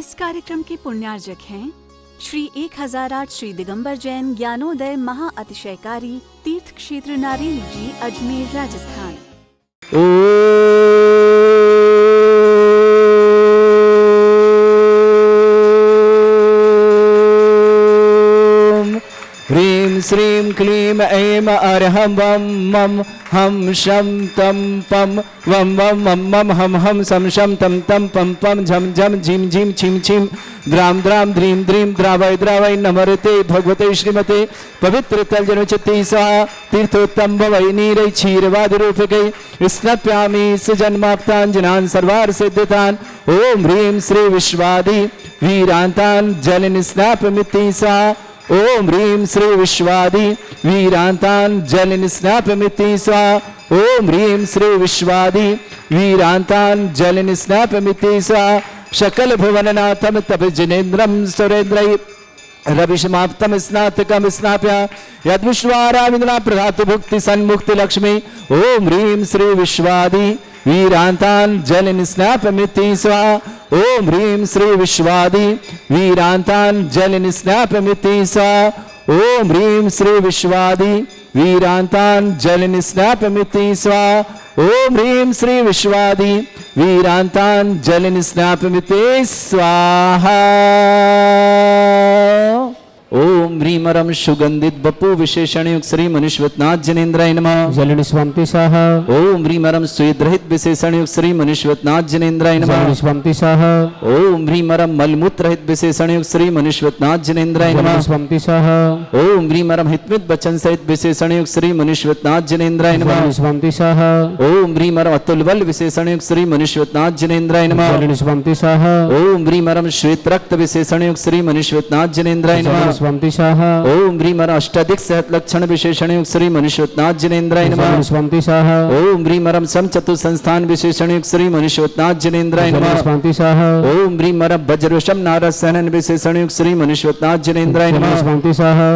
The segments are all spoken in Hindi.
इस कार्यक्रम के पुण्यार्जक हैं श्री 1008 श्री दिगंबर जैन ज्ञानोदय महाअतिशयकारी तीर्थ क्षेत्र नारेल जी, अजमेर, राजस्थान। ह्रीं श्रीं क्लीं ऐं अर्हं वं मं हम शं तं पं वं वं मं मं हम हम सं शं तं तं पं पं झं झं झिं झिं छिं छिं द्रां द्रां द्रीं द्रीं द्रावय द्रावय नमरते भगवते श्रीमते पवित्र तलजनुचित्ते स्वाहा तीर्थोत्तम भवै नीरै क्षीरवादिरूपकै स्नप्यामि सुजन्माप्ताञ्जनान् सर्वार्थ सिद्धितान् ओम ह्रीं श्री विश्वादि वीरान्तान् जलनिस्नापमिति स्वाहा ओम ह्रीं श्री विश्वादि वीरान्तान् जलनिस्नापमिति स्वाहा ओम ह्रीं श्री विश्वादि वीरान्तान् जलनिस्नापमिति स्वाहा सकल भुवननाथं तपजनेन्द्रं सुरेन्द्रै रविशमाप्तम स्नातकम स्नाप्य यद्विश्वाराविंद्रा प्रधातु भुक्ति सन्मुक्ति लक्ष्मी ओम ह्रीं श्री विश्वादि वीरान्तान् जलनिस्नापमिति स्वाहा ओम ह्रीं श्री विश्वादि वीरान्तान् जलनिस्नापमिति स्वाहा ओम ह्रीं श्री विश्वादि वीरान्तान् जलनिस्नापमिति स्वाहा ओम ह्रीं श्री विश्वादि वीरान्तान् जलनिस्नापमिति स्वाहा। ओम ह्रीमरम सुगंधित बपु विशेषणयुक्त श्री मनुष्यवतनाथ जनेन्द्राय नमः। जलनिस्वान्ति साहा। ओम ह्रीमरम स्वेदरहित विशेषणयुक्त श्री मनुष्यवतनाथ जनेन्द्राय नमः। जलनिस्वान्ति साहा। ओम ह्रीमरम मलमूत्र रहित विशेषणयुक्त श्री मनुष्यवतनाथ जनेन्द्राय नमः। जलनिस्वान्ति साहा। ओम ह्रीमरम हितमित वचन सहित विशेषणयुक्त श्री मनुष्यवतनाथ जनेन्द्राय नमः। जलनिस्वान्ति साहा। ओम ह्रीमरम अतुलबल विशेषणयुक्त श्री मनुष्यवतनाथ जनेन्द्राय नमः। जलनिस्वान्ति साहा। ओम ह्रीमरम श्वेत रक्त विशेषणयुक्त श्री मनुष्यवतनाथ जनेन्द्राय नमः। जलनिस्वान्ति साहा। ओम ह्रीमरम अष्टाधिक सहत लक्षण विशेषणयुक्त श्री मनुष्यवतनाथ जनेन्द्राय नमः। जलनिस्वान्ति साहा। ओम ह्रीमरम समचतु संस्थान विशेषणयुक्त श्री मनुष्यवतनाथ जनेन्द्राय नमः। जलनिस्वान्ति साहा। ओम ह्रीमरम वज्रवशम नारद सहनन विशेषणयुक्त श्री मनुष्यवतनाथ जनेन्द्राय नमः। जलनिस्वान्ति साहा।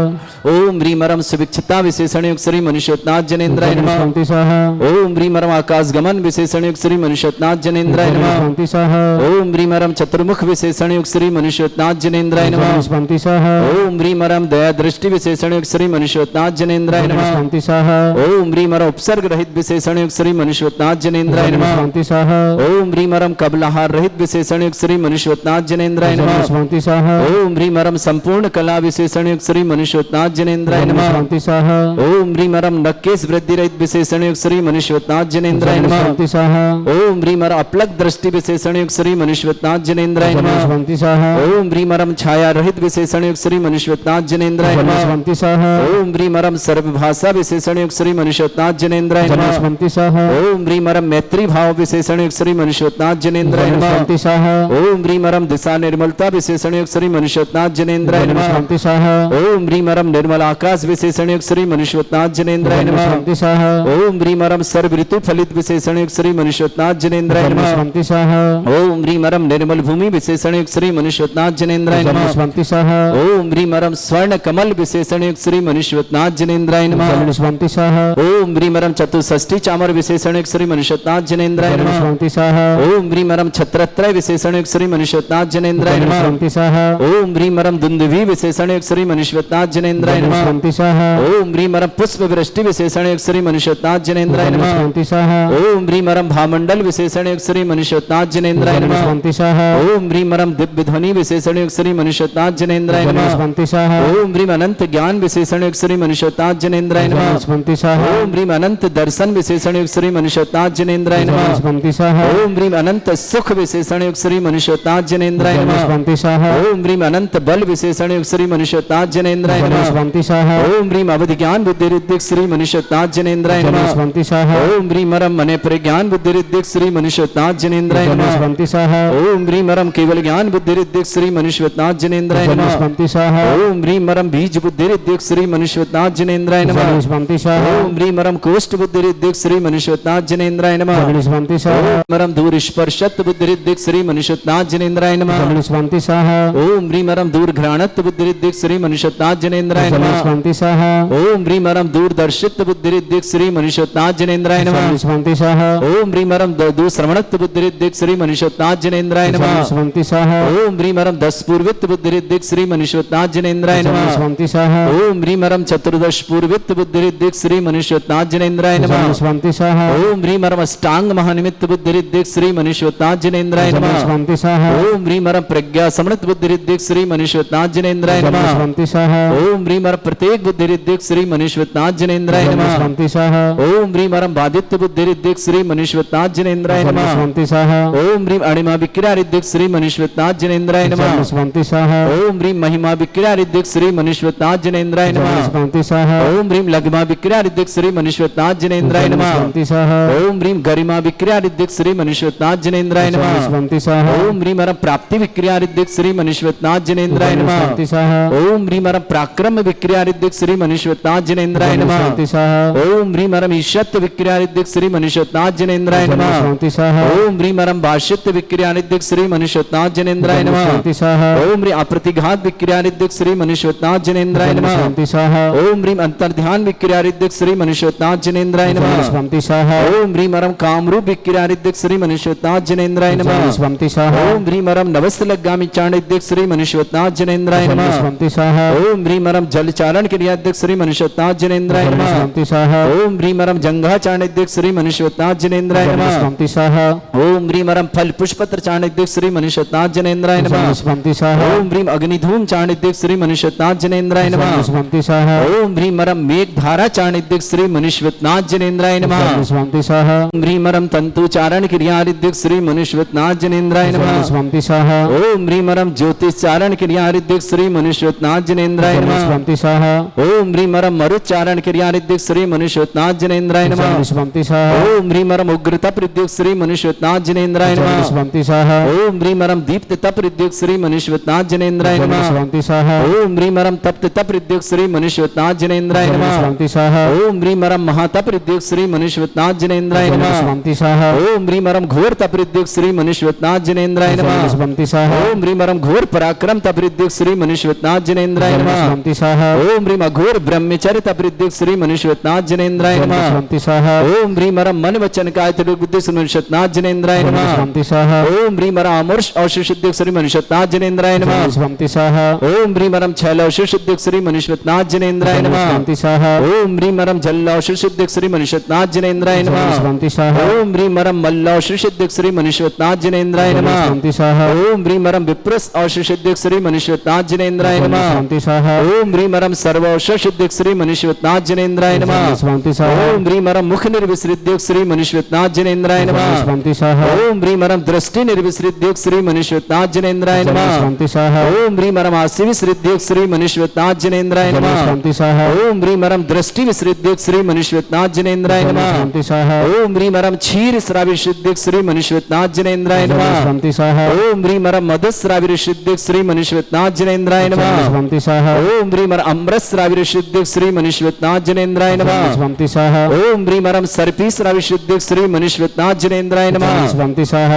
ओम ह्रीमरम सुविक्षता विशेषणयुक्त श्री मनुष्यवतनाथ जनेन्द्राय नमः। जलनिस्वान्ति साहा। ओम ह्रीमरम आकाश गमन विशेषणयुक्त श्री मनुष्यवतनाथ जनेन्द्राय नमः। जलनिस्वान्ति साहा। ओम ह्रीमरम चतुर्मुख विशेषणयुक्त श्री मनुष्यवतनाथ जनेन्द्राय नमः। जलनिस्वान्ति साहा। ओम ह्रीमरम दया दृष्टि विशेषणयुक्त श्री मनुष्यवतनाथ जनेन्द्राय नमः। जलनिस्वान्ति साहा। ओम ह्रीमरम उपसर्ग रहित विशेषणयुक्त श्री मनुष्यवतनाथ जनेन्द्राय नमः। जलनिस्वान्ति साहा। ओम ह्रीमरम कबलाहार रहित विशेषणयुक्त श्री मनुष्यवतनाथ जनेन्द्राय नमः। जलनिस्वान्ति साहा। ओम ह्रीमरम संपूर्ण कला विशेषणयुक्त श्री मनुष्यवतनाथ जनेन्द्राय नमः। जलनिस्वान्ति साहा। ओम ह्रीमरम नक्केश वृद्धि रहित विशेषणयुक्त श्री मनुष्यवतनाथ जनेन्द्राय नमः। जलनिस्वान्ति साहा। ओम ह्रीमरम अपलक दृष्टि विशेषणयुक्त श्री मनुष्यवतनाथ जनेन्द्राय नमः। जलनिस्वान्ति साहा। ओम ह्रीमरम छाया रहित विशेषणयुक्त श्री मनुष्यवतनाथ जनेन्द्राय नमः। जलनिस्वान्ति साहा। ओम ह्रीमरम सर्वभाषा विशेषणयुक्त श्री मनुष्यवतनाथ जनेन्द्राय नमः। जलनिस्वान्ति साहा। ओम ह्रीमरम मैत्री भाव विशेषणयुक्त श्री मनुष्यवतनाथ जनेन्द्राय नमः। जलनिस्वान्ति साहा। ओम ह्रीमरम दिशा निर्मलता विशेषणयुक्त श्री मनुष्यवतनाथ जनेन्द्राय नमः। जलनिस्वान्ति साहा। ओम ह्रीमरम निर्मल आकाश विशेषणयुक्त श्री मनुष्यवतनाथ जनेन्द्राय नमः। जलनिस्वान्ति साहा। ओम ह्रीमरम सर्व ऋतु फलित विशेषणयुक्त श्री मनुष्यवतनाथ जनेन्द्राय नमः। जलनिस्वान्ति साहा। ओम ह्रीमरम निर्मल भूमि विशेषणयुक्त श्री मनुष्यवतनाथ जनेन्द्राय नमः। जलनिस्वान्ति साहा। ओम ह्रीमरम स्वर्ण कमल विशेषणयुक्त श्री मनुष्यवतनाथ जनेन्द्राय नमः। जलनिस्वान्ति साहा। ओम ह्रीमरम चतुष्षष्ठी चामर विशेषणयुक्त श्री मनुष्यवतनाथ जनेन्द्राय नमः। जलनिस्वान्ति साहा। ओम ह्रीमरम छत्रत्रय विशेषणयुक्त श्री मनुष्यवतनाथ जनेन्द्राय नमः। जलनिस्वान्ति साहा। ओम ह्रीमरम दुंदुभि विशेषणयुक्त श्री मनुष्यवतनाथ जनेन्द्राय नमः। जलनिस्वान्ति साहा। ओम ह्रीमरम पुष्प वृष्टि विशेषणयुक्त श्री मनुष्यवतनाथ जनेन्द्राय नमः। जलनिस्वान्ति साहा। ओम ह्रीमरम भामंडल विशेषणयुक्त श्री मनुष्यवतनाथ जनेन्द्राय नमः। जलनिस्वान्ति साहा। ओम ह्रीमरम दिव्य ध्वनि विशेषणयुक्त श्री मनुष्यवतनाथ जनेन्द्राय नमः। जलनिस्वान्ति साहा। ओम ह्रीम अनंत ज्ञान विशेषणयुक्त श्री मनुष्यवतनाथ जनेन्द्राय नमः। जलनिस्वान्ति साहा। ओम ह्रीम अनंत दर्शन विशेषणयुक्त श्री मनुष्यवतनाथ जनेन्द्राय नमः। जलनिस्वान्ति साहा। ओम ह्रीम अनंत सुख विशेषणयुक्त श्री मनुष्यवतनाथ जनेन्द्राय नमः। जलनिस्वान्ति साहा। ओम ह्रीम अनंत बल विशेषणयुक्त श्री मनुष्यवतनाथ जनेन्द्राय नमः। जलनिस्वान्ति साहा। ओम ह्रीम अवधि ज्ञान बुद्धि रिद्धिक श्री मनुष्यवतनाथ जनेन्द्राय नमः। जलनिस्वान्ति साहा। ओम ह्रीमरम मने प्रज्ञान बुद्धि रिद्धिक श्री मनुष्यवतनाथ जनेन्द्राय नमः। जलनिस्वान्ति साहा। ओम ह्रीमरम केवल ज्ञान बुद्धि रिद्धिक श्री मनुष्यवतनाथ जनेन्द्राय नमः। जलनिस्वान्ति साहा। ओम ह्रीं मरम बीज बुद्धिरिद्युक् श्री मनुष्यवत्नाथ जनेन्द्राय नमः जगनिष्पन्तिशः ओम ह्रीं मरम कोष्ठ बुद्धिरिद्युक् श्री मनुष्यवत्नाथ जनेन्द्राय नमः जगनिष्पन्तिशः ओम मरम दूर स्पर्शत बुद्धिरिद्युक् श्री मनुष्यवत्नाथ जनेन्द्राय नमः जगनिष्पन्तिशः ओम ह्रीं मरम दूर घ्राणत बुद्धिरिद्युक् श्री मनुष्यवत्नाथ जनेन्द्राय नमः जगनिष्पन्तिशः ओम ह्रीं मरम दूर दर्शित बुद्धिरिद्युक् श्री मनुष्यवत्नाथ जनेन्द्राय नमः जगनिष्पन्तिशः ओम ह्रीं मरम दूर श्रवणत बुद्धिरिद्युक् श्री मनुष्यवत्नाथ जनेन्द्राय नमः जगनिष्पन्तिशः ओम ह्रीं मरम दस पूर्वित बुद्धिरिद्युक् श्री मनुष्यवत्नाथ जनेन्द्राय नमः जगनिष्पन्तिशः ओम ह्रीं मरम चतुर्दश पूर्वित बुद्धिरिद्युक् श्री मनुष्यवत्नाथ जनेन्द्राय नमः जगनिष्पन्तिशः ओम ह्रीं मरम अष्टांग महानिमित्त बुद्धिरिद्युक् श्री मनुष्यवत्नाथ जनेन्द्राय नमः जगनिष्पन्तिशः ओम ह्रीं मरम प्रज्ञा समृत बुद्धिरिद्युक् श्री मनुष्यवत्नाथ जनेन्द्राय नमः जगनिष्पन्तिशः ओम ह्रीं मरम प्रत्येक बुद्धिरिद्युक् श्री मनुष्यवत्नाथ जनेन्द्राय नमः जगनिष्पन्तिशः ओम ह्रीं मरम बाधित्य बुद्धिरिद्युक् श्री मनुष्यवत्नाथ जनेन्द्राय नमः जगनिष्पन्तिशः ओम ह्रीं अणिमा विक्रियारिद्युक् श्री मनुष्यवत्नाथ जनेन्द्राय नमः जगनिष्पन्तिशः ओम ह्रीं महिमा विक्रियारिद्युक् श्री मनुष्यवत्नाथ जनेन्द्राय नमः जगनिष्पन्तिशः ओम ह्रीं लघिमा विक्रियारिद्युक् श्री मनुष्यवत्नाथ जनेन्द्राय नमः जगनिष्पन्तिशः ओम ह्रीं गरिमा विक्रियारिद्युक् श्री मनुष्यवत्नाथ जनेन्द्राय नमः जगनिष्पन्तिशः ओम ह्रीं मरम प्राप्ति विक्रियारिद्युक् श्री मनुष्यवत्नाथ जनेन्द्राय नमः जगनिष्पन्तिशः ओम ह्रीं मरम पराक्रम विक्रियारिद्युक् श्री मनुष्यवत्नाथ जनेन्द्राय नमः जगनिष्पन्तिशः ओम ह्रीं मरम ईशत्व विक्रियारिद्युक् श्री मनुष्यवत्नाथ जनेन्द्राय नमः जगनिष्पन्तिशः ओम ह्रीं मरम भाष्यत्व विक्रियारिद्युक् श्री मनुष्यवत्नाथ जनेन्द्राय नमः जगनिष्पन्तिशः ओम ह्रीं अप्रतिघात विक्रियारिद्युक् श्री मनुष्यवत्नाथ जनेन्द्राय नमः जगनिष्पन्तिशः ओम ह्रीं अंतर्ध्यान विक्रियारिद्युक् श्री मनुष्यवत्नाथ जनेन्द्राय नमः जगनिष्पन्तिशः ओम ह्रीं मरम कामरूप विक्रियारिद्युक् श्री मनुष्यवत्नाथ जनेन्द्राय नमः जगनिष्पन्तिशः ओम ह्रीं मरम नवस्तलगामी चाणिद्युक् श्री मनुष्यवत्नाथ जनेन्द्राय नमः जगनिष्पन्तिशः ओम ह्रीं मरम जलचारण क्रियाद्युक् श्री मनुष्यवत्नाथ जनेन्द्राय नमः जगनिष्पन्तिशः ओम ह्रीं मरम जंघा चाणिद्युक् श्री मनुष्यवत्नाथ जनेन्द्राय नमः जगनिष्पन्तिशः ओम ह्रीं मरम फल पुष्पत्र चाणिद्युक् श्री मनुष्यवत्नाथ जनेन्द्राय नमः जगनिष्पन्तिशः ओम ह्रीं अग्निधूम चाणिद्युक् श्री मनुष्यवत्नाथ जनेन्द्राय नमः जगनिष्पन्तिशः ओम ह्रीं मरम मेघ धारा चाणिद्युक् श्री मनुष्यवत्नाथ जनेन्द्राय नमः जगनिष्पन्तिशः ओम ह्रीं मरम तंतु चारण क्रियारिद्युक् श्री मनुष्यवत्नाथ जनेन्द्राय नमः जगनिष्पन्तिशः ओम ह्रीं मरम ज्योतिष चारण क्रियारिद्युक् श्री मनुष्यवत्नाथ जनेन्द्राय नमः जगनिष्पन्तिशः ओम ह्रीं मरम मरुच्चारण क्रियारिद्युक् श्री मनुष्यवत्नाथ जनेन्द्राय नमः जगनिष्पन्तिशः ओम ह्रीं मरम उग्र तप रिद्युक् श्री मनुष्यवत्नाथ जनेन्द्राय नमः जगनिष्पन्तिशः ओम ह्रीं मरम दीप्त तप रिद्युक् श्री मनुष्यवत्नाथ जनेन्द्राय नमः जगनिष्पन्तिशः ओम ह्रीं मरम तप्त तप रिद्युक् श्री मनुष्यवत्नाथ जनेन्द्राय नमः जगनिष्पन्तिशः ओम ह्रीं मरम महातप रिद्युक् श्री मनुष्यवत्नाथ जनेन्द्राय नमः जगनिष्पन्तिशः ओम ह्रीं मरम घोर तप रिद्युक् श्री मनुष्यवत्नाथ जनेन्द्राय नमः जगनिष्पन्तिशः ओम ह्रीं मरम घोर पराक्रम तप रिद्युक् श्री मनुष्यवत्नाथ जनेन्द्राय नमः जगनिष्पन्तिशः ओम ह्रीं अघोर ब्रह्मचर्य तप रिद्युक् श्री मनुष्यवत्नाथ जनेन्द्राय नमः जगनिष्पन्तिशः ओम ह्रीं मरम मन वचन काय बुद्धि श्री मनुष्यवत्नाथ जनेन्द्राय नमः जगनिष्पन्तिशः ओम ह्रीं मरम अमर्ष औषुषिद्युक् श्री मनुष्यवत्नाथ जनेन्द्राय नमः जगनिष्पन्तिशः ओम ह्रीं मरम छैल औषुषिद्युक् श्री मनुष्यवत्नाथ जनेन्द्राय नमः जगनिष्पन्तिशः ओम ह्रीं मरम जल औषुषिद्युक् श्री मनुष्यवत्नाथ जनेन्द्राय नमः जगनिष्पन्तिशः ओम ह्रीं मरम मल्ल औषुषिद्युक् श्री मनुष्यवत्नाथ जनेन्द्राय नमः जगनिष्पन्तिशः ओम ह्रीं मरम विप्रस औषुषिद्युक् श्री मनुष्यवत्नाथ जनेन्द्राय नमः जगनिष्पन्तिशः ओम ह्रीं मरम सर्व औषुषिद्युक् श्री मनुष्यवत्नाथ जनेन्द्राय नमः जगनिष्पन्तिशः ओम ह्रीं मरम मुख निर्विसृद्युक् श्री मनुष्यवत्नाथ जनेन्द्राय नमः जगनिष्पन्तिशः ओम ह्रीं मरम दृष्टि निर्विसृद्युक् श्री मनुष्यवत्नाथ जनेन्द्राय नमः जगनिष्पन्तिशः ओम ह्रीं मरम आसि विसृद्युक् श्री मनुष्यवत्नाथ जनेन्द्राय नमः जगनिष्पन्तिशः ओम ह्रीं मरम दृष्टि विसृद्युक् श्री मनुष्यवत्नाथ जनेन्द्राय नमः जगनिष्पन्तिशः ओम ह्रीं मरम क्षीर श्राविशुद्धिक श्री मनुष्यवत्नाथ जनेन्द्राय नमः जगनिष्पन्तिशः ओम ह्रीं मरम मधुश्राविशुद्धिक श्री मनुष्यवत्नाथ जनेन्द्राय नमः जगनिष्पन्तिशः ओम ह्रीं मरम अमृतश्राविशुद्धिक श्री मनुष्यवत्नाथ जनेन्द्राय नमः जगनिष्पन्तिशः ओम ह्रीं मरम सर्पीश्राविशुद्धिक श्री मनुष्यवत्नाथ जनेन्द्राय नमः जगनिष्पन्तिशः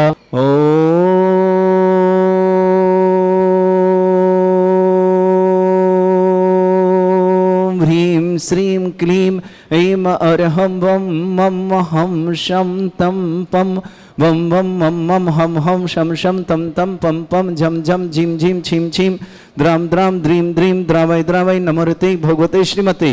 ओम ह्रीं श्रीं क्लीं ऐं अरहं वं मम हं शं तं पं वं वं मम मम हम हम शम शम तम तम पम पम झम झम झिम झिम छिम छिम द्राम द्राम द्रीम द्रीम द्रावय द्रावय नमोरते भगवते श्रीमते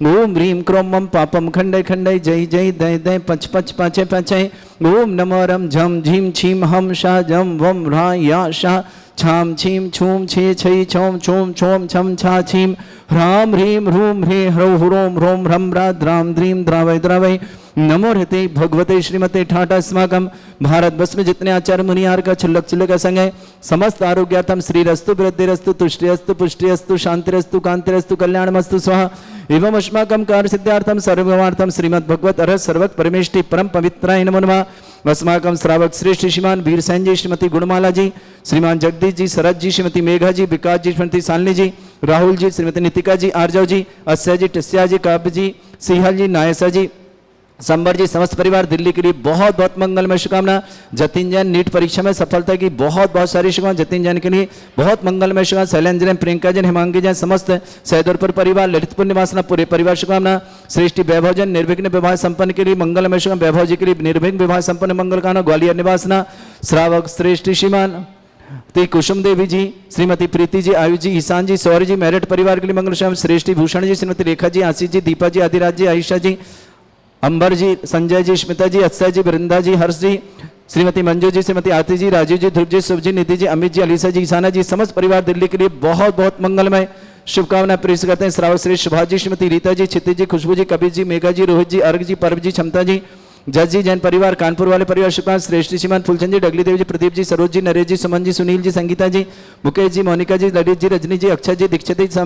ओम ह्रीं क्रोम मम पापम खंडय खंडय जय जय दय दय पच पच पाचे पाचे ओम नमो रम झम झिम छिम हम शा जम वम ह्रा या शा छाम छीम छूम छे छै छौम छूम छौम छम छा छीम ह्राम ह्रीं ह्रूं ह्रे ह्रौ ह्रों ह्रों ह्रम ह्रा द्राम द्रीम द्रावय द्रावय नमो रहते भगवते श्रीमते ठाटा अस्माकम भारत वर्ष में जितने आचार्य मुनियार का छुल्लक छुल्लक का संग है समस्त आरोग्यार्थम श्री रस्तु वृद्धिरस्तु तुष्टिरस्तु पुष्टिरस्तु शांतिरस्तु कांतिरस्तु कल्याणमस्तु स्वाहा एवं अस्माकं कार्य सिद्धार्थम सर्वमार्थम श्रीमद् भगवत अरहत सर्वत परमेष्टि परम पवित्राय नमो नमः अस्माकं श्रावक श्रेष्ठ श्रीमान वीरसेन जी, श्रीमती गुणमाला जी, श्रीमान जगदीश जी, शरद जी, श्रीमती मेघा जी, विकास जी, श्रीमती शालिनी जी, राहुल जी, श्रीमती नितिका जी, आर्जव जी, अक्षय जी, टिस्या जी, काव्य जी, सिहल जी, नायसा जी, संबर जी, समस्त परिवार दिल्ली के लिए बहुत बहुत मंगलमय शुभकामना। जतिन जैन नीट परीक्षा में सफलता की बहुत बहुत सारी शुभकामना जतिन जैन के लिए, बहुत मंगलमय शुभकामना। शैलेंद्र जैन, प्रियंका जैन, हिमांगी जैन, समस्त सैदुरपुर परिवार, ललितपुर निवासना पूरे परिवार शुभकामना। श्रेष्ठी वैभव जैन निर्विघ्न विवाह संपन्न के लिए मंगलमय शुभकामना। वैभव जी के लिए निर्विघ्न विवाह संपन्न मंगल कामना। ग्वालियर निवासना श्रावक श्रेष्ठ श्रीमान ती कुसुम देवी जी, श्रीमती प्रीति जी, आयुष जी, ईशान जी, सौर्य जी, मेरठ परिवार के लिए मंगल शुभकामना। श्रेष्ठी भूषण जी, श्रीमती रेखा जी, आशीष जी, दीपा जी, आदिराज जी, आयशा जी, अंबर जी, संजय जी, स्मिता जी, अक्षय जी, वृंदा जी, हर्ष जी, श्रीमती मंजू जी, श्रीमती आरती जी, राजीव जी, ध्रुव जी, शुभ जी, निधि जी, अमित जी, अलीसा जी, ईशाना जी, समस्त परिवार दिल्ली के लिए बहुत बहुत मंगलमय शुभकामनाएं प्रेषित करते हैं। श्रावक श्री सुभाष जी, श्रीमती रीता जी, क्षितिज जी, खुशबू जी, कबीर जी, मेघा जी, रोहित जी, अर्घ जी, पर्व जी, क्षमता जी, जज जी, जैन परिवार, कानपुर वाले परिवार शुभकामनाएं। श्रेष्ठ श्रीमान फुलचंद जी, डगली देवी जी, प्रदीप जी, सरोज जी, नरेश जी, सुमन जी, सुनील जी, संगीता जी, मुकेश जी, मोनिका जी, ललित जी, रजनी जी, अक्षय जी, दीक्षित जी,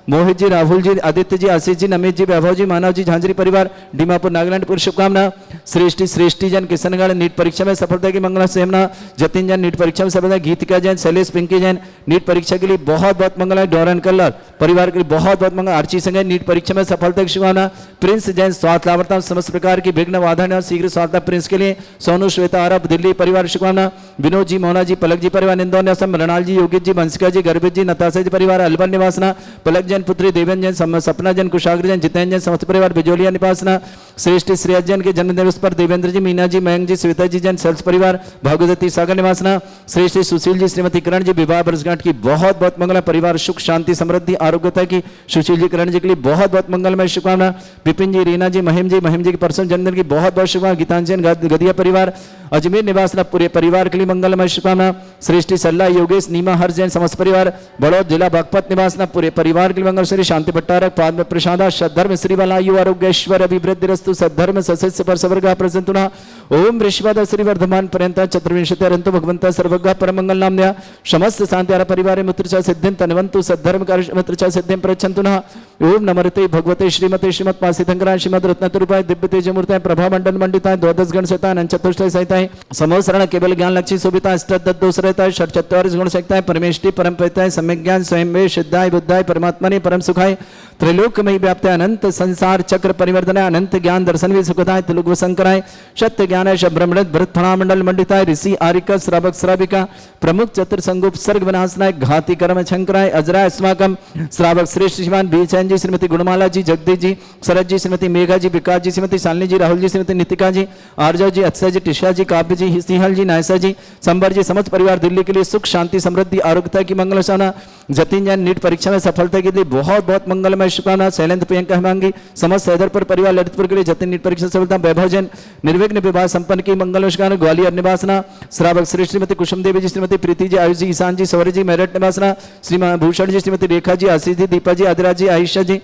मोहित जी, राहुल जी, आदित्य जी, आशीष जी, नमित जी, वैभव जी, मानव जी, झांझरी परिवार, डीमापुर नागालैंड शुभकामना। श्रेष्ठी जैन किशनगढ़ नीट परीक्षा में सफलता की मंगला सेमना। जतिन जैन नीट परीक्षा में सफलता। गीतिका जैन, शैलेश पिंकी जैन नीट परीक्षा के लिए बहुत बहुत मंगल। डोरन कलर परिवार के लिए बहुत बहुत मंगल। आर्ची संघ नीट परीक्षा में सफलता की शुभकामना। प्रिंस जैन स्वास्थ्य लाभता समस्त प्रकार की विघ्न बाधा और शीघ्र स्वास्थ्य प्रिंस के लिए। सोनू श्वेता आरब दिल्ली परिवार शुभकामना। विनोद जी, मोना जी, पलक जी परिवार, इंदौर निवासम, मृणाल जी, योगित जी, वंशिका जी, गर्भित जी, नताशा जी परिवार, अलवर निवासना। पलक जैन पुत्री देवेन जैन, सपना जैन, कुशाग्र जैन, जितेंद्र जैन, समस्त परिवार, बिजोलिया निवासना। श्रेष्ठ श्रेयस जैन के जन्म दिवस पर देवेंद्र जी, मीना जी, मयंक जी, श्वेता जी जैन, सेल्स परिवार, भागवती सागर निवासना। श्रेष्ठ सुशील जी, श्रीमती किरण जी, विवाह वर्षगांठ की बहुत बहुत मंगल। परिवार सुख शांति समृद्धि आरोग्यता की सुशील जी, किरण जी के लिए बहुत बहुत मंगलमय शुभकामना। विपिन जी, रीना जी, महिम जी के पर्सन जन्मदिन की बहुत बहुत शुभकामना। गीतांजन गदिया परिवार, अजमेर निवासना पूरे परिवार के लिए मंगलमय शुभकामना। श्रेष्ठी सल्ला योगेश, नीमा हर जैन, समस्त परिवार, बड़ौद जिला बागपत निवासना पूरे परिवार के लिए मंगल। श्री शांति भट्टारक, पाद प्रसादा, सद्धर्म श्रीवाला यु आरोग्यश्वर अभिवृद्धि रस्तु सद्धर्म सस्य पर सवर्गा प्रसंतुना। ओम ऋषभद श्री वर्धमान पर्यंत चतुर्विंशति अरंतो भगवंता सर्वज्ञ परमंगल नाम्या समस्त शांति परिवार मित्रचा सिद्धिं तन्वन्तु सद्धर्म कार्य मित्रचा सिद्धिं प्रयच्छन्तु नः। ओम नमस्ते भगवते श्रीमते श्रीमत् पासितंकराय श्रीमद रत्नतरूपाय दिव्य तेज मूर्ताय प्रभा मंडल मंडिताय द्वादश गण सहिताय अनंत चतुष्टय सहिताय समोसरण केवल ज्ञान लक्ष्य शोभिताय अष्टदश दोष रहताय षट चत्वारिश गुण सहिताय परमेष्टि परम पिताय सम्यक ज्ञान स्वयं वे सिद्धाय बुद्धाय परमात्मने परम सुखाय त्रैलोक्यमयी व्याप्ताय अनंत संसार चक्र परिवर्तनाय अनंत ज्ञान दर्शन भी सुखदाय त्रिलोक शंकराय सत्य ज्ञानाय ब्रह्मणत भरत फणामंडल मंडिताय ऋषि आरिका श्रावक श्राविका प्रमुख चतुर संगोप सर्ग विनाशनाय घाती कर्म शंकराय अजराय अस्माकम श्रावक श्रेष्ठ श्रीमान बीचैन जी, श्रीमती गुणमाला जी, जगदीश जी, शरद जी, श्रीमती मेघा जी, विकास जी, श्रीमती शालिनी जी, राहुल जी, श्रीमती नितिका जी, आर्जव जी, अक्षय जी, टिशा जी, काव्य जी, सिहल जी, नायसा जी, संबर जी, समस्त परिवार दिल्ली के लिए सुख शांति समृद्धि आरोग्यता की मंगल कामना। जतिन जैन नीट परीक्षा में सफलता के लिए बहुत बहुत मंगलमय शुभकामना। शैलेंद्र प्रियंका हिमांगी समस्त सैदरपुर परिवार, ललितपुर के लिए जतिन नीट परीक्षा सफलता। वैभव जैन निर्विघ्न विवाह संपन्न की मंगल शुभकामना। ग्वालियर निवासना श्रावक श्री श्रीमती कुसुम देवी जी, श्रीमती प्रीति जी, आयुष जी, ईशान जी, सौर्य जी, मेरठ निवासना। श्रीमान भूषण जी, श्रीमती रेखा जी, आशीष जी, दीपा जी, आदिराज जी, आयशा जी,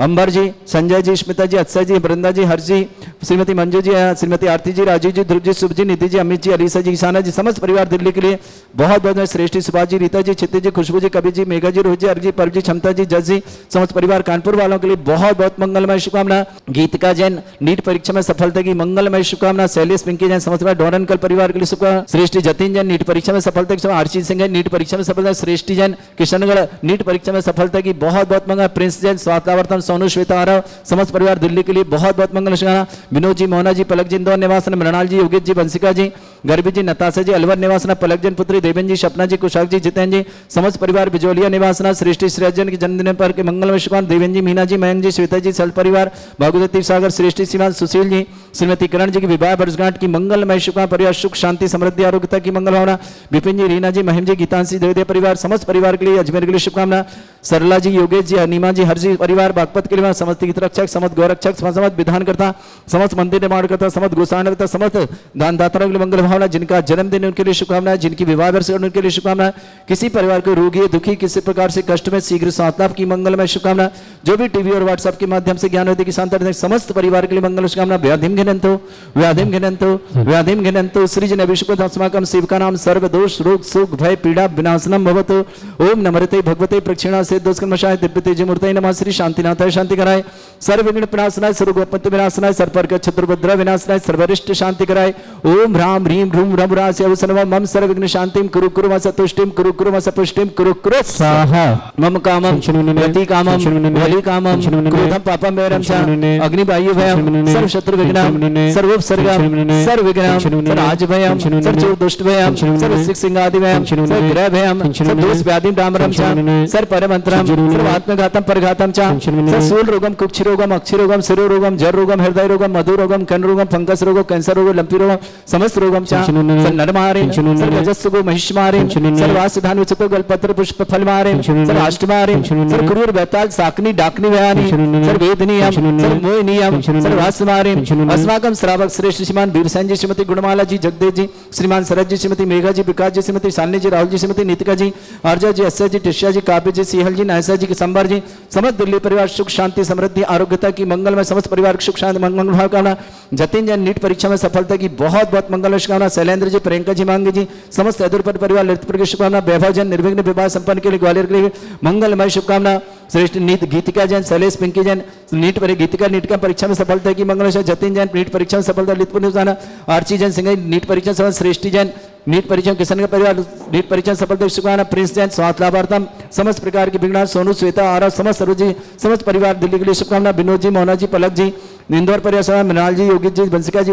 अंबर जी, संजय जी, स्मिता जी, अक्षय जी, वृंदा जी, हर्ष जी, श्रीमती मंजू जी, श्रीमती आरती जी, राजीव जी, ध्रुव जी, शुभ जी, निधि जी, अमित जी, अलीसा जी, ईशाना जी, समस्त परिवार दिल्ली के लिए बहुत बहुत श्रेष्ठी सुभाष जी, रीता जी, क्षितिज जी, खुशबू जी, कबीर जी, मेघा जी, रोहित जी, अर्घ जी, पर्व जी, क्षमता जी, जज जी, समस्त परिवार कानपुर वालों के लिए बहुत बहुत मंगलमय शुभकामना। गीतिका जैन नीट परीक्षा में सफलता की मंगलमय शुभकामना। शैलेश पिंकी जैन समस्त डोरनकल परिवार के लिए शुभकामना। श्रेष्ठी जतिन जैन नीट परीक्षा में सफलता की। आरसी सिंह नीट परीक्षा में सफलता। श्रेष्ठी जैन किशनगढ़ नीट परीक्षा में सफलता की बहुत बहुत मंगल। प्रिंस जैन स्वास्थ्यावर्तन, सोनू श्वेता आरव समस्त परिवार दिल्ली के लिए बहुत बहुत मंगल शुभकामना। विनोद जी, मोना जी, पलक जी, इंदौर निवासन, मृणाल जी, योगित जी, वंशिका जी, गर्भित जी, नताशा जी, अलवर निवासना। पलक जैन पुत्री देवेन जी, सपना जी, कुशाग जी, जितेंद्र जी, समस्त परिवार बिजोलिया निवासना। श्रेष्ठी श्रेयजन के जन्मदिन पर के मंगलमय शुभकामना। देवेन जी, मीना जी, मयंक जी, श्वेता जी, सल परिवार, भागवती सागर। श्रेष्ठी श्रीमान सुशील जी, श्रीमती किरण जी की विवाह वर्षगांठ की मंगलमय शुभकामना। परिवार सुख शांति समृद्धि आरोग्यता की मंगल भावना। विपिन जी, रीना जी, महिम जी, गीतांशी देवदेव परिवार समस्त परिवार के लिए अजमेर के लिए शुभकामना। सरला जी, योगेश जी, अनिमा जी, हरजी परिवार बागपत के लिए समस्त हितरक्षक, समस्त गौरक्षक, समस्त विधानकर्ता, समस्त मंदिर निर्माणकर्ता, समस्त गोसाणकर्ता, समस्त दानदाताओं के लिए मंगल भावना। जिनका जन्मदिन उनके लिए शुभकामनाएं, जिनकी विवाह वर्षगांठ उनके लिए शुभकामनाएं। किसी परिवार को रोगी दुखी किसी प्रकार से कष्ट में शीघ्र स्वास्थ्य लाभ की मंगलमय शुभकामना। जो भी टीवी और व्हाट्सएप के माध्यम से ज्ञान होती की शांति समस्त परिवार के लिए मंगल शुभकामना। व्याधिम घिनंतो व्याधिम घिनंतो व्याधिम घिनंतो सृजन अभिषेकं अस्माकं सेवकानां सर्व दोष रोग सुख भय पीड़ा विनाशनम भवतु। ओम नमस्ते भगवते प्रक्षिणा से दोष कर्मशाय दिव्य तेज मूर्तये नमः। श्री शांतिनाथ सर्वथा शांति कराए, सर्व विघ्न विनाशनाय, सर्व आपत्ति विनाशनाय, सर्पर के क्षत्रुपद्रव विनाशनाय, सर्वरिष्ट शांति कराए। ओम ह्राम ह्रीम ह्रूम रम रास्य अवसनवम मम सर्व विघ्न शांतिम कुरु कुरु व सतुष्टिम कुरु कुरु व सपुष्टिम कुरु कुरु स्वाहा। मम कामम रति कामम वली कामम क्रोधम पापम वैरम च अग्नि बाह्य भयम सर्व शत्रु विघ्नम सर्व उपसर्गम सर्व विघ्नम सर्व आज भयम सर्व चोर दुष्ट भयम सर्व सिक सिंहादि भयम सर्व ग्रह भयम सर्व दोष व्याधि डामरम च सर्व परमंत्रम सर्व आत्मघातम परघातम च सर्व सूल रोगम कुक्षि रोगम अक्षि रोगम शिरो रोगम जर रोगम हृदय रोगम मधु रोगम कर्ण रोगम फंगस रोगम कैंसर रोगम लंपी रोगम समस्त रोगम च सर्व नरमारे सर्व रजस्सुगो महिष्मारे सर्व आसिधान विचको गलपत्र पुष्प फल मारे सर्व अष्टमारे सर्व क्रूर बेताल साकनी डाकनी व्यानी सर्व वेदनीयम सर्व मोहिनीयम सर्व वासमारे अस्माकम श्रावक श्रेष्ठ श्रीमान वीरसेन जी, श्रीमती गुणमाला जी, जगदेव जी, श्रीमान शरद जी, श्रीमती मेघा जी, विकास जी, श्रीमती शालिनी जी, राहुल जी, श्रीमती नीतिका जी, आर्जा जी, अस्या जी, टिशिया जी, काव्य जी, सिहल जी, नायसा जी, संबर जी, समस्त दिल्ली परिवार सुख शांति समृद्धि आरोग्यता की मंगल में समस्त परिवार सुख शांति मंगल भावना। जतिन जैन नीट परीक्षा में सफलता की बहुत बहुत मंगल शुभकामना। शैलेंद्र जी, प्रियंका जी, मांगे जी, समस्त अदुरपद परिवार ललितपुर की शुभकामना। वैभव जैन निर्विघ्न विवाह संपन्न के लिए ग्वालियर के लिए मंगलमय शुभकामना। श्रेष्ठ नीत गीतिका जैन, शैलेश पिंकी जैन नीट पर गीतिका नीट का परीक्षा में सफलता की मंगल। जतिन जैन नीट परीक्षा में सफलता ललितपुर निवासी। आर्ची जैन सिंह नीट परीक्षा सफल। श्रेष्ठी जैन नीट परीक्षा किशन का परिवार नीट परीक्षा सफलता शुभकामना। प्रिंस जैन स्वास्थ्य लाभार्थम समस्त प्रकार की विघ्न। सोनू श्वेता आरा समस्त सरोज जी समस्त परिवार दिल्ली के लिए शुभकामना। विनोद जी, मोना जी, पलक जी, इंदौर परिवार, मृणाल जी, योगी जी, बंसिका जी,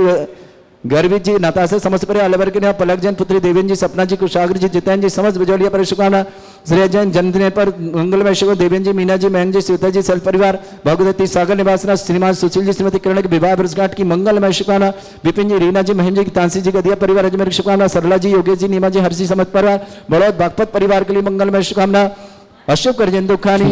गर्वित जी, नाताशा समस्त परिवार अलवर के लिए पलक जैन पुत्री देवेन जी, सपना जी, कुशाग्र जी, जितेन जी समस्त बिजौलिया पर शुभकामना। श्रेय जैन जन्मदिन पर मंगलमय शुभ। देवेन जी, मीना जी, महंग जी, श्वेता जी, सल परिवार भगवती सागर निवासना। श्रीमान सुशील जी, श्रीमती किरण के विवाह वर्षगांठ की मंगलमय शुभकामना। विपिन जी, रीना जी, महिम जी, तांसी जी, गदिया परिवार अजमेर की शुभकामना। सरला जी, योगेश जी, नीमा जी, हर्षी समस्त परिवार बड़ौद बागपत परिवार के लिए मंगलमय शुभकामना। अशुभ करजन दुखानी,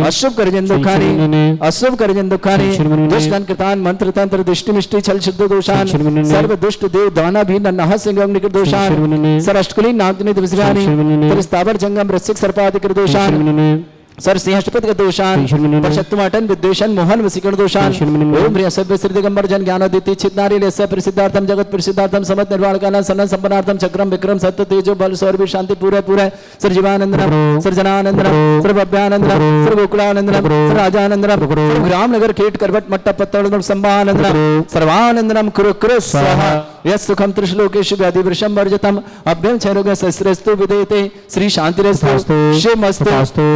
अशुभ करजन दुखानी, अशुभ करजन दुखानी, दुष्टन कृतान मंत्र तंत्र दृष्टि मिष्टि छल शुद्ध दोषान सर्व दुष्ट देव दाना भी नह सिंह निकट दोषान सर अष्टकुली नागनी दिवसरानी परिस्तावर जंगम रसिक सर्पाधिक दोषान सर सिंहष्टपद का दोषान परशत्तुमाटन विद्वेषण मोहन वसीकरण दोषान ओम ह्रीं सभ्य श्री दिगंबर जन ज्ञानोदिति चित्नारी लेस्य प्रसिद्धार्थम जगत प्रसिद्धार्थम समत निर्वाण काला सन्न संपन्नार्थम चक्रम विक्रम सत्य तेजो बल सौरभि शांति पूरे पूरे सर जीवानंदनम सर जनानंदनम सर भव्यानंदनम सर गोकुलानंदनम सर राजानंदनम सर रामनगर खेट करवट मट्टा पत्तड़म संभानंदनम सर्वानंदनम कुरु कुरु स्वाहा यस सुखम त्रिश्लोकेषु व्याधि वृषम वर्जतम अभ्यम क्षयरोग सहस्रस्तु विदेते श्री शांतिरस्तु शिवमस्तु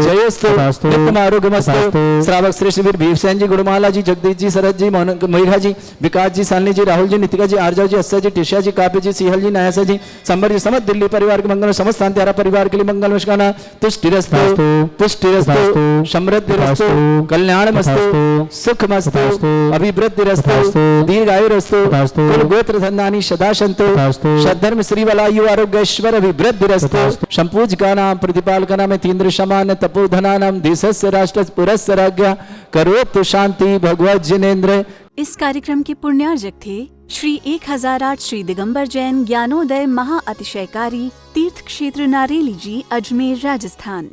जयस्तु नित्यम आरोग्यमस्तु। श्रावक श्रेष्ठ वीर भीमसेन जी, गुणमाला जी, जगदीश जी, शरद जी, महिला जी, विकास जी, शालिनी जी, राहुल जी, नितिका जी, आर्जा जी, अस्या जी, टिशिया जी, काव्य जी, सिहल जी, नायसा जी, संबर जी समस्त दिल्ली परिवार के मंगल। समस्त शांतिहारा परिवार के लिए मंगल नमस्कार। तुष्टिरस्तु पुष्टिरस्तु समृद्धिरस्तु कल्याणमस्तु सुखमस्तु अभिवृद्धिरस्तु दीर्घायुरस्तु कुल गोत्र धन्यानि सदा सन्तु सद्धर्म श्रीवलायु आरोग्येश्वर अभिवृद्धिरस्तु। संपूज का नाम प्रतिपाल का नाम तीन्द्र समान तपोधना नाम देशस्य राष्ट्र पुरस्य राज्ञा करोतु शांति भगवत जिनेन्द्र। इस कार्यक्रम के पुण्यार्जक थे श्री 1008 श्री दिगंबर जैन ज्ञानोदय महा अतिशयकारी तीर्थ क्षेत्र नारेली जी, अजमेर, राजस्थान।